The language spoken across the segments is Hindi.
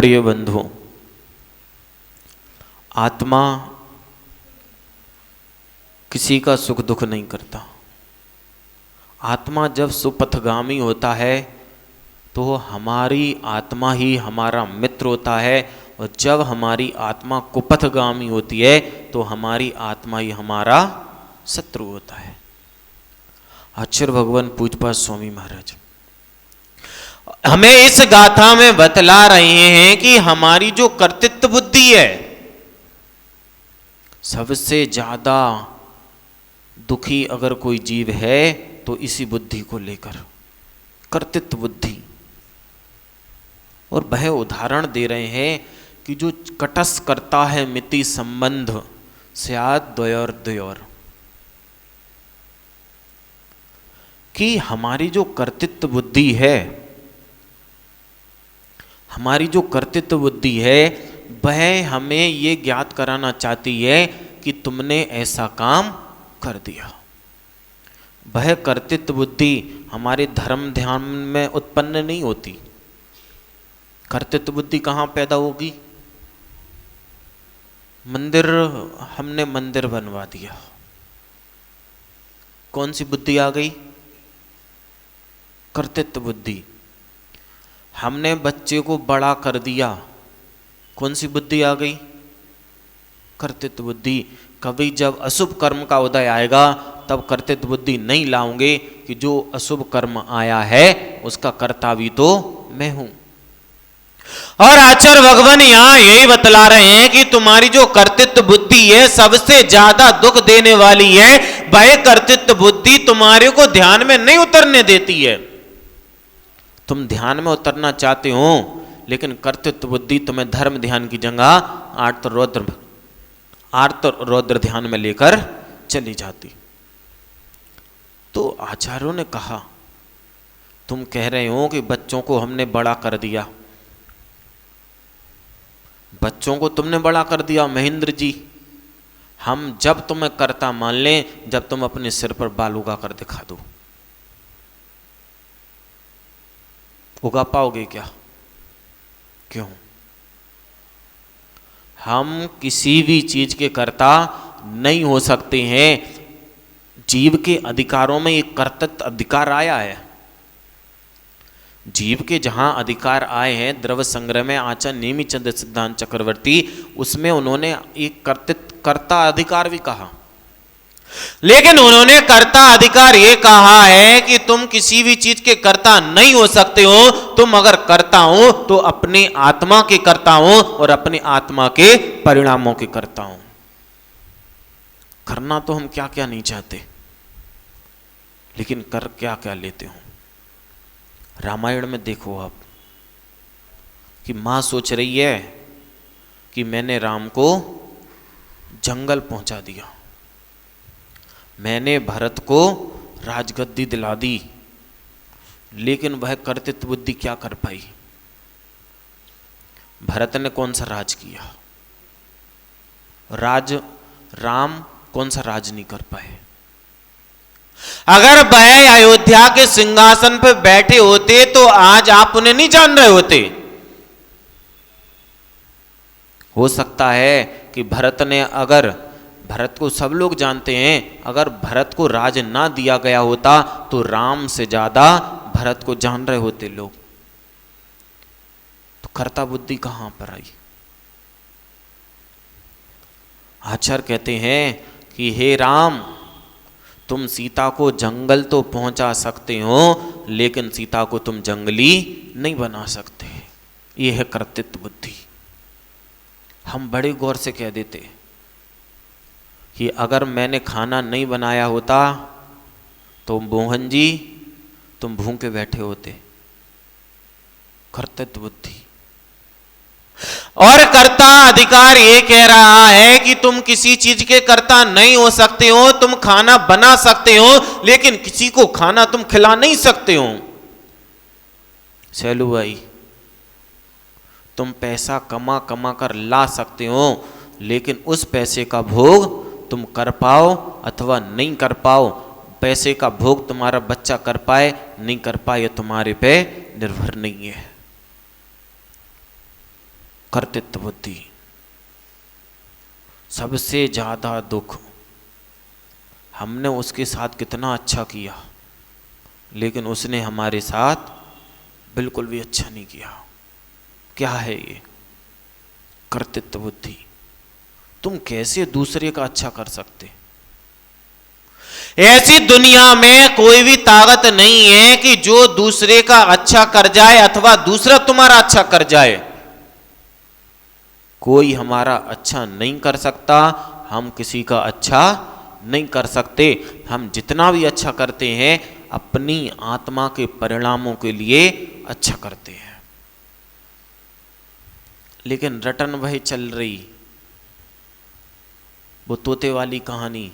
प्रिय बंधुओं, आत्मा किसी का सुख दुख नहीं करता। आत्मा जब सुपथगामी होता है तो हमारी आत्मा ही हमारा मित्र होता है, और जब हमारी आत्मा कुपथगामी होती है तो हमारी आत्मा ही हमारा शत्रु होता है। आचार्य भगवान पूज्यपाद स्वामी महाराज हमें इस गाथा में बतला रहे हैं कि हमारी जो कर्तृत्व बुद्धि है, सबसे ज्यादा दुखी अगर कोई जीव है तो इसी बुद्धि को लेकर, कर्तृत्व बुद्धि। और वह उदाहरण दे रहे हैं कि जो कटस करता है मिति संबंध स्यात् द्वयोर द्वयोर, कि हमारी जो कर्तृत्व बुद्धि है, हमारी जो कर्तृत्व बुद्धि है वह हमें ये ज्ञात कराना चाहती है कि तुमने ऐसा काम कर दिया। वह कर्तृत्व बुद्धि हमारे धर्म ध्यान में उत्पन्न नहीं होती। कर्तृत्व बुद्धि कहाँ पैदा होगी? हमने मंदिर बनवा दिया, कौन सी बुद्धि आ गई? कर्तृत्व बुद्धि। हमने बच्चे को बड़ा कर दिया, कौन सी बुद्धि आ गई? कर्तृत्व बुद्धि। कभी जब अशुभ कर्म का उदय आएगा तब कर्तृत्व बुद्धि नहीं लाऊंगे कि जो अशुभ कर्म आया है उसका कर्ता भी तो मैं हूं। और आचार्य भगवान यहां यही बतला रहे हैं कि तुम्हारी जो कर्तृत्व बुद्धि है सबसे ज्यादा दुख देने वाली है। वह कर्तृत्व बुद्धि तुम्हारे को ध्यान में नहीं उतरने देती है। तुम ध्यान में उतरना चाहते हो लेकिन कर्तृत्व बुद्धि तुम्हें धर्म ध्यान की जगह आर्त रौद्र ध्यान में लेकर चली जाती। तो आचार्यों ने कहा, तुम कह रहे हो कि बच्चों को हमने बड़ा कर दिया। बच्चों को तुमने बड़ा कर दिया महेंद्र जी। हम जब तुम्हें कर्ता मान लें जब तुम अपने सिर पर बाल उगा कर दिखा दो। उगा पाओगे क्या? क्यों? हम किसी भी चीज के कर्ता नहीं हो सकते हैं। जीव के अधिकारों में एक कर्तृत्व अधिकार आया है। जीव के जहां अधिकार आए हैं द्रव्य संग्रह में आचार्य नेमिचंद सिद्धांत चक्रवर्ती, उसमें उन्होंने एक कर्ता अधिकार भी कहा। लेकिन उन्होंने कर्ता अधिकार ये कहा है कि तुम किसी भी चीज के कर्ता नहीं हो सकते हो। तुम अगर कर्ता हो तो अपनी आत्मा के कर्ता हो और अपनी आत्मा के परिणामों के कर्ता हो। करना तो हम क्या क्या नहीं चाहते, लेकिन कर क्या क्या लेते हो। रामायण में देखो आप कि मां सोच रही है कि मैंने राम को जंगल पहुंचा दिया, मैंने भरत को राजगद्दी दिला दी, लेकिन वह कर्तृत्व बुद्धि क्या कर पाई? भरत ने कौन सा राज किया? राम कौन सा राज नहीं कर पाए? अगर वह अयोध्या के सिंहासन पर बैठे होते तो आज आप उन्हें नहीं जान रहे होते। हो सकता है कि भरत को सब लोग जानते हैं, अगर भरत को राज ना दिया गया होता तो राम से ज्यादा भरत को जान रहे होते लोग। तो कर्ता बुद्धि कहां पर आई? आचार्य कहते हैं कि हे राम, तुम सीता को जंगल तो पहुंचा सकते हो लेकिन सीता को तुम जंगली नहीं बना सकते। यह है कर्तृत्व बुद्धि। हम बड़े गौर से कह देते कि अगर मैंने खाना नहीं बनाया होता तो मोहन जी तुम भूखे बैठे होते। कर्तृत्व बुद्धि। और कर्ता अधिकार ये कह रहा है कि तुम किसी चीज के कर्ता नहीं हो सकते हो। तुम खाना बना सकते हो लेकिन किसी को खाना तुम खिला नहीं सकते हो। सैलू भाई, तुम पैसा कमा कमा कर ला सकते हो लेकिन उस पैसे का भोग तुम कर पाओ अथवा नहीं कर पाओ, पैसे का भोग तुम्हारा बच्चा कर पाए नहीं कर पाए, यह तुम्हारे पे निर्भर नहीं है। कर्तृत्व बुद्धि। सबसे ज्यादा दुख, हमने उसके साथ कितना अच्छा किया लेकिन उसने हमारे साथ बिल्कुल भी अच्छा नहीं किया। क्या है ये? कर्तृत्व बुद्धि। तुम कैसे दूसरे का अच्छा कर सकते? ऐसी दुनिया में कोई भी ताकत नहीं है कि जो दूसरे का अच्छा कर जाए अथवा दूसरा तुम्हारा अच्छा कर जाए। कोई हमारा अच्छा नहीं कर सकता, हम किसी का अच्छा नहीं कर सकते। हम जितना भी अच्छा करते हैं अपनी आत्मा के परिणामों के लिए अच्छा करते हैं। लेकिन रटन वही चल रही वो तोते वाली कहानी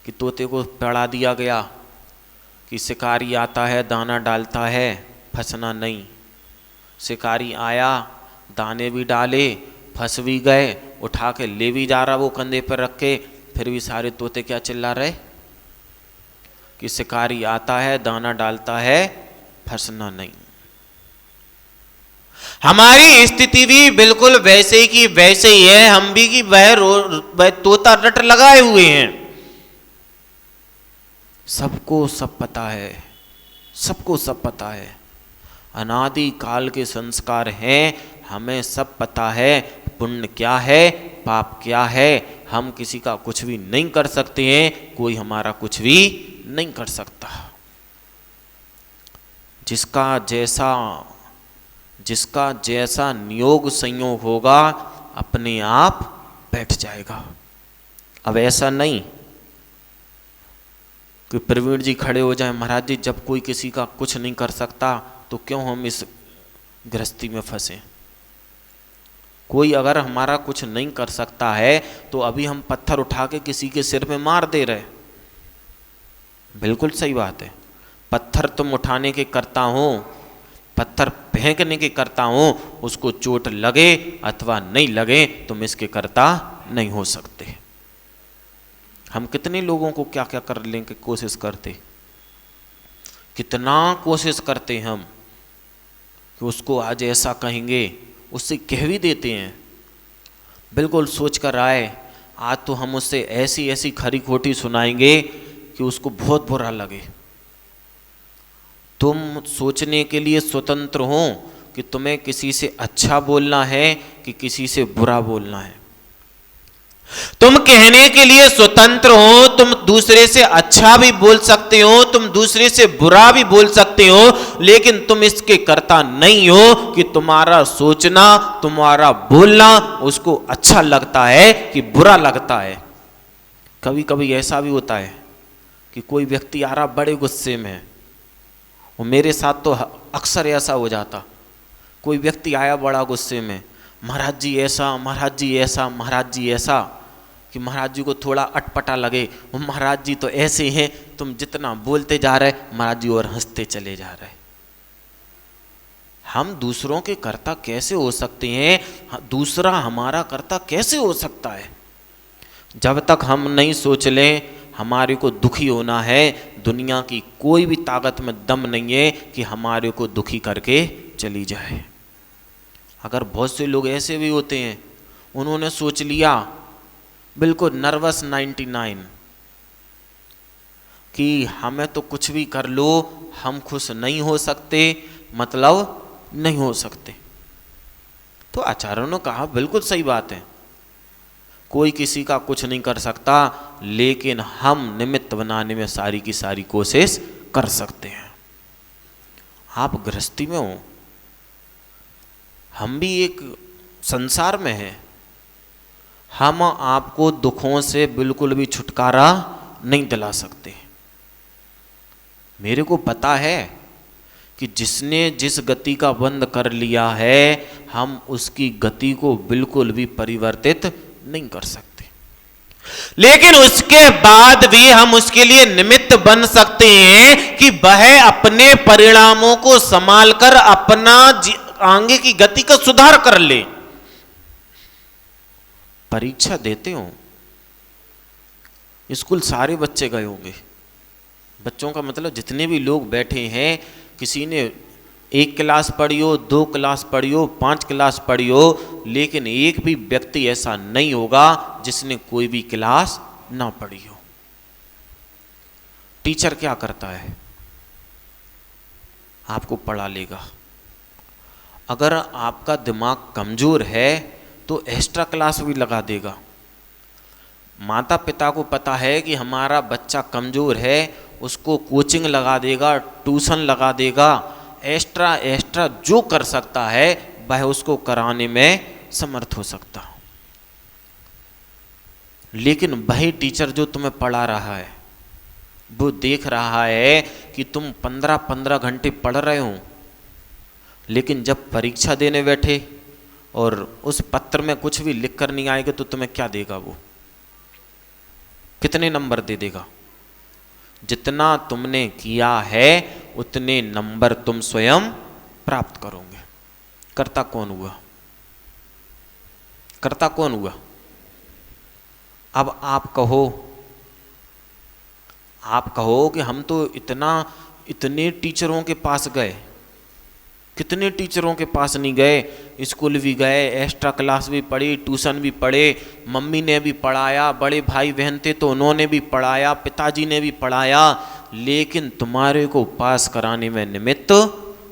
कि तोते को पढ़ा दिया गया कि शिकारी आता है, दाना डालता है, फंसना नहीं। शिकारी आया, दाने भी डाले, फंस भी गए, उठा के ले भी जा रहा वो कंधे पर रख के, फिर भी सारे तोते क्या चिल्ला रहे कि शिकारी आता है, दाना डालता है, फंसना नहीं। हमारी स्थिति भी बिल्कुल वैसे की वैसे ही है। हम भी कि वह तोता रट लगाए हुए हैं। सबको सब पता है, सबको सब पता है। अनादि काल के संस्कार हैं, हमें सब पता है पुण्य क्या है, पाप क्या है। हम किसी का कुछ भी नहीं कर सकते हैं, कोई हमारा कुछ भी नहीं कर सकता। जिसका जैसा नियोग संयोग होगा अपने आप बैठ जाएगा। अब ऐसा नहीं कि प्रवीण जी खड़े हो जाए, महाराज जी जब कोई किसी का कुछ नहीं कर सकता तो क्यों हम इस गृहस्थी में फंसे। कोई अगर हमारा कुछ नहीं कर सकता है तो अभी हम पत्थर उठा के किसी के सिर में मार दे रहे। बिल्कुल सही बात है। पत्थर तुम उठाने के करता हो, पत्थर फेंकने के करता हो, उसको चोट लगे अथवा नहीं लगे तुम इसके करता नहीं हो सकते। हम कितने लोगों को क्या क्या कर लेने की कोशिश करते, कितना कोशिश करते हम कि उसको आज ऐसा कहेंगे, उससे कह भी देते हैं। बिल्कुल सोच कर आए आज तो हम उससे ऐसी ऐसी खरी खोटी सुनाएंगे कि उसको बहुत बुरा लगे। तुम सोचने के लिए स्वतंत्र हो कि तुम्हें किसी से अच्छा बोलना है कि किसी से बुरा बोलना है। तुम कहने के लिए स्वतंत्र हो, तुम दूसरे से अच्छा भी बोल सकते हो, तुम दूसरे से बुरा भी बोल सकते हो, लेकिन तुम इसके करता नहीं हो कि तुम्हारा सोचना, तुम्हारा बोलना उसको अच्छा लगता है कि बुरा लगता है। कभी कभी ऐसा भी होता है कि कोई व्यक्ति आ रहा बड़े गुस्से में है, और मेरे साथ तो अक्सर ऐसा हो जाता। कोई व्यक्ति आया बड़ा गुस्से में, महाराज जी ऐसा, महाराज जी ऐसा, महाराज जी ऐसा, कि महाराज जी को थोड़ा अटपटा लगे, वो महाराज जी तो ऐसे हैं। तुम जितना बोलते जा रहे महाराज जी और हंसते चले जा रहे। हम दूसरों के कर्ता कैसे हो सकते हैं, दूसरा हमारा कर्ता कैसे हो सकता है? जब तक हम नहीं सोच लें हमारे को दुखी होना है, दुनिया की कोई भी ताकत में दम नहीं है कि हमारे को दुखी करके चली जाए। अगर बहुत से लोग ऐसे भी होते हैं, उन्होंने सोच लिया बिल्कुल नर्वस 99 कि हमें तो कुछ भी कर लो हम खुश नहीं हो सकते, मतलब नहीं हो सकते। तो आचार्यों ने कहा बिल्कुल सही बात है, कोई किसी का कुछ नहीं कर सकता, लेकिन हम निमित्त बनाने में सारी की सारी कोशिश कर सकते हैं। आप गृहस्थी में हो, हम भी एक संसार में हैं। हम आपको दुखों से बिल्कुल भी छुटकारा नहीं दिला सकते। मेरे को पता है कि जिसने जिस गति का बंद कर लिया है हम उसकी गति को बिल्कुल भी परिवर्तित नहीं कर सकते, लेकिन उसके बाद भी हम उसके लिए निमित्त बन सकते हैं कि वह अपने परिणामों को संभाल कर अपना आगे की गति का सुधार कर ले। परीक्षा देते हो, स्कूल सारे बच्चे गए होंगे, बच्चों का मतलब जितने भी लोग बैठे हैं, किसी ने 1 क्लास पढ़ी हो, 2 क्लास पढ़ी हो, 5 क्लास पढ़ी हो, लेकिन एक भी व्यक्ति ऐसा नहीं होगा जिसने कोई भी क्लास ना पढ़ी हो। टीचर क्या करता है? आपको पढ़ा लेगा। अगर आपका दिमाग कमजोर है तो एक्स्ट्रा क्लास भी लगा देगा। माता पिता को पता है कि हमारा बच्चा कमजोर है, उसको कोचिंग लगा देगा, ट्यूशन लगा देगा, एक्स्ट्रा जो कर सकता है वह उसको कराने में समर्थ हो सकता। लेकिन वही टीचर जो तुम्हें पढ़ा रहा है वो देख रहा है कि तुम 15-15 घंटे पढ़ रहे हो, लेकिन जब परीक्षा देने बैठे और उस पत्र में कुछ भी लिख कर नहीं आएगा तो तुम्हें क्या देगा? वो कितने नंबर दे देगा? जितना तुमने किया है उतने नंबर तुम स्वयं प्राप्त करोगे। कर्ता कौन हुआ? कर्ता कौन हुआ? अब आप कहो कि हम तो इतने टीचरों के पास गए, कितने टीचरों के पास नहीं गए, स्कूल भी गए, एक्स्ट्रा क्लास भी पढ़ी, ट्यूशन भी पढ़े, मम्मी ने भी पढ़ाया, बड़े भाई बहन थे तो उन्होंने भी पढ़ाया, पिताजी ने भी पढ़ाया, लेकिन तुम्हारे को पास कराने में निमित्त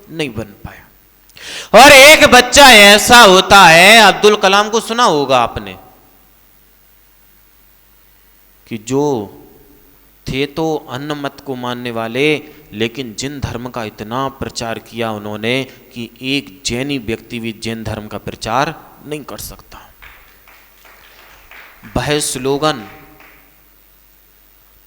नहीं बन पाया। और एक बच्चा ऐसा होता है, अब्दुल कलाम को सुना होगा आपने, कि जो थे तो अन्न मत को मानने वाले, लेकिन जैन धर्म का इतना प्रचार किया उन्होंने कि एक जैनी व्यक्ति भी जैन धर्म का प्रचार नहीं कर सकता। वह स्लोगन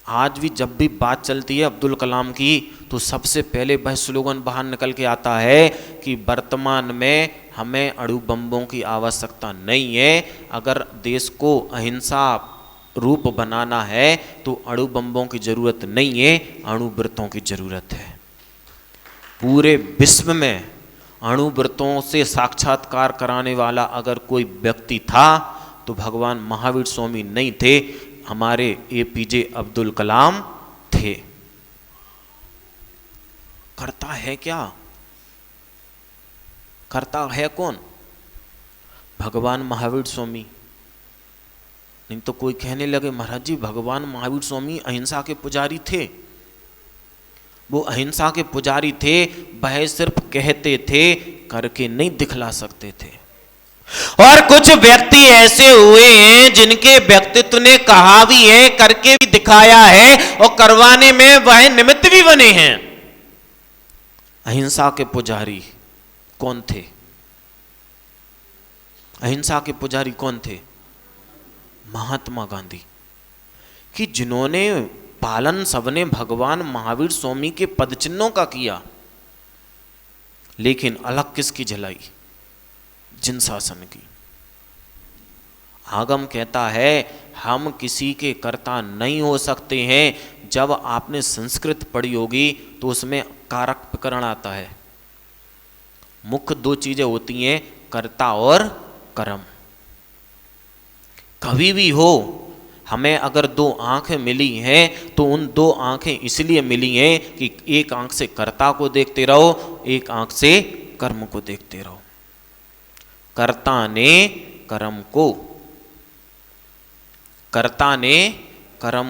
आज भी जब भी बात चलती है अब्दुल कलाम की तो सबसे पहले वह स्लोगन बाहर निकल के आता है कि वर्तमान में हमें अणु बम्बों की आवश्यकता नहीं है, अगर देश को अहिंसा रूप बनाना है तो अणु बम्बों की जरूरत नहीं है, अणुव्रतों की जरूरत है। पूरे विश्व में अणुव्रतों से साक्षात्कार कराने वाला अगर कोई व्यक्ति था तो भगवान महावीर स्वामी नहीं थे, हमारे APJ अब्दुल कलाम थे। करता है क्या? करता है कौन? भगवान महावीर स्वामी। नहीं तो कोई कहने लगे महाराज जी भगवान महावीर स्वामी अहिंसा के पुजारी थे। वो अहिंसा के पुजारी थे, वह सिर्फ कहते थे, करके नहीं दिखला सकते थे। और कुछ व्यक्ति ऐसे हुए हैं जिनके व्यक्तित्व ने कहा भी है, करके भी दिखाया है, और करवाने में वह निमित्त भी बने हैं। अहिंसा के पुजारी कौन थे? अहिंसा के पुजारी कौन थे? महात्मा गांधी, कि जिन्होंने पालन सबने भगवान महावीर स्वामी के पदचिन्हों का किया, लेकिन अलग किसकी जलाई? जिन शासन की। आगम कहता है हम किसी के कर्ता नहीं हो सकते हैं। जब आपने संस्कृत पढ़ी होगी तो उसमें कारक प्रकरण आता है। मुख्य 2 चीजें होती हैं, कर्ता और कर्म। कभी भी हो, हमें अगर 2 आंखें मिली हैं तो उन 2 आंखें इसलिए मिली हैं कि एक आंख से कर्ता को देखते रहो, एक आंख से कर्म को देखते रहो। कर्ता ने कर्म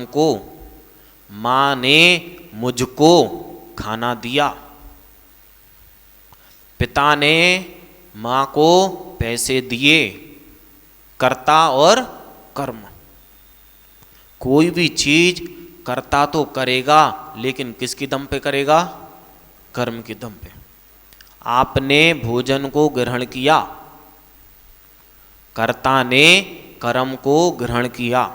को, मां ने मुझको खाना दिया, पिता ने मां को पैसे दिए। कर्ता और कर्म। कोई भी चीज कर्ता तो करेगा, लेकिन किसकी दम पे करेगा? कर्म की दम पे। आपने भोजन को ग्रहण किया, कर्ता ने कर्म को ग्रहण किया।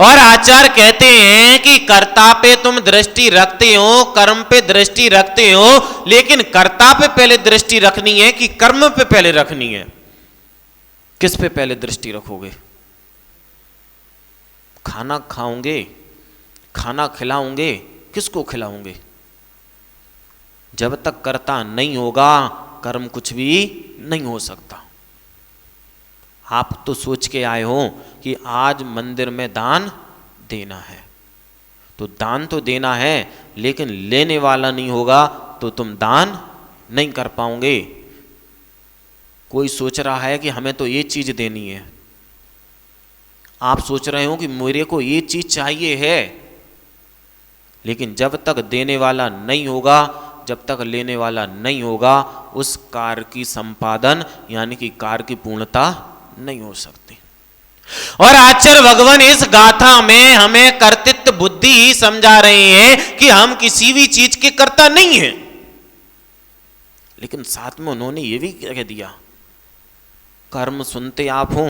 और आचार्य कहते हैं कि कर्ता पे तुम दृष्टि रखते हो, कर्म पे दृष्टि रखते हो, लेकिन कर्ता पे पहले दृष्टि रखनी है कि कर्म पे पहले रखनी है? किस पे पहले दृष्टि रखोगे? खाना खाओगे, खाना खिलाओगे, किसको खिलाओगे? जब तक कर्ता नहीं होगा कर्म कुछ भी नहीं हो सकता। आप तो सोच के आए हो कि आज मंदिर में दान देना है, तो दान तो देना है, लेकिन लेने वाला नहीं होगा तो तुम दान नहीं कर पाओगे। कोई सोच रहा है कि हमें तो ये चीज देनी है, आप सोच रहे हो कि मेरे को ये चीज चाहिए है, लेकिन जब तक देने वाला नहीं होगा, जब तक लेने वाला नहीं होगा, उस कार्य की संपादन यानी कि कार्य की पूर्णता नहीं हो सकती। और आचार्य भगवान इस गाथा में हमें कर्तृत्व बुद्धि ही समझा रहे हैं कि हम किसी भी चीज के कर्ता नहीं हैं, लेकिन साथ में उन्होंने ये भी कह दिया कर्म सुनते आप हो,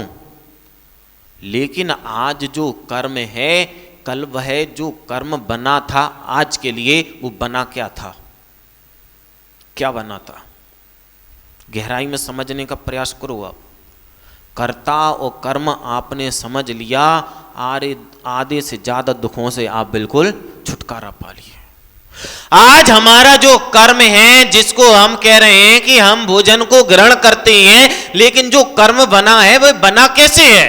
लेकिन आज जो कर्म है, कल वह जो कर्म बना था आज के लिए, वो बना क्या था, क्या बना था? गहराई में समझने का प्रयास करो आप। कर्ता और कर्म आपने समझ लिया, आधे से ज्यादा दुखों से आप बिल्कुल छुटकारा पा लिए। आज हमारा जो कर्म है, जिसको हम कह रहे हैं कि हम भोजन को ग्रहण करते हैं, लेकिन जो कर्म बना है वह बना कैसे है?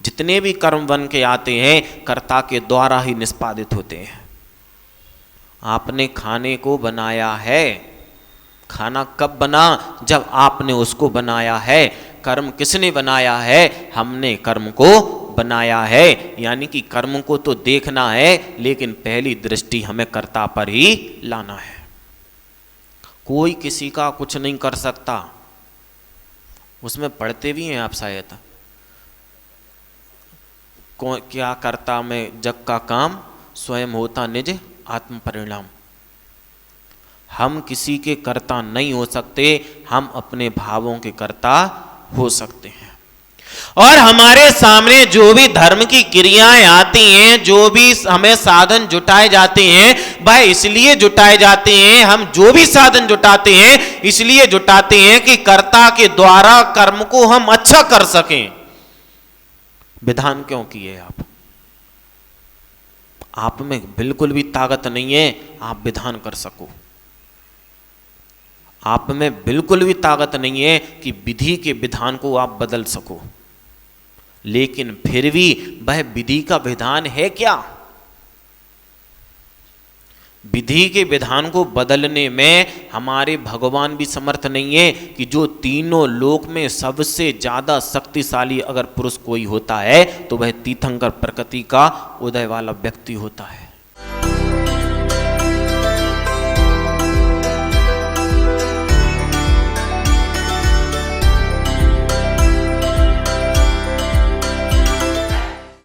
जितने भी कर्म बन के आते हैं कर्ता के द्वारा ही निष्पादित होते हैं। आपने खाने को बनाया है, खाना कब बना? जब आपने उसको बनाया है। कर्म किसने बनाया है? हमने कर्म को बनाया है, यानी कि कर्म को तो देखना है, लेकिन पहली दृष्टि हमें कर्ता पर ही लाना है। कोई किसी का कुछ नहीं कर सकता। उसमें पढ़ते भी हैं आप शायद, क्या कर्ता में जग का काम, स्वयं होता निज आत्म परिणाम। हम किसी के कर्ता नहीं हो सकते, हम अपने भावों के कर्ता हो सकते हैं। और हमारे सामने जो भी धर्म की क्रियाएं आती हैं, जो भी हमें साधन जुटाए जाते हैं, वह इसलिए जुटाए जाते हैं, हम जो भी साधन जुटाते हैं इसलिए जुटाते हैं कि कर्ता के द्वारा कर्म को हम अच्छा कर सकें। विधान क्यों किए आप में बिल्कुल भी ताकत नहीं है आप विधान कर सको। आप में बिल्कुल भी ताकत नहीं है कि विधि के विधान को आप बदल सको, लेकिन फिर भी वह विधि का विधान है क्या? विधि के विधान को बदलने में हमारे भगवान भी समर्थ नहीं है कि जो तीनों लोक में सबसे ज्यादा शक्तिशाली अगर पुरुष कोई होता है तो वह तीर्थंकर प्रकृति का उदय वाला व्यक्ति होता है।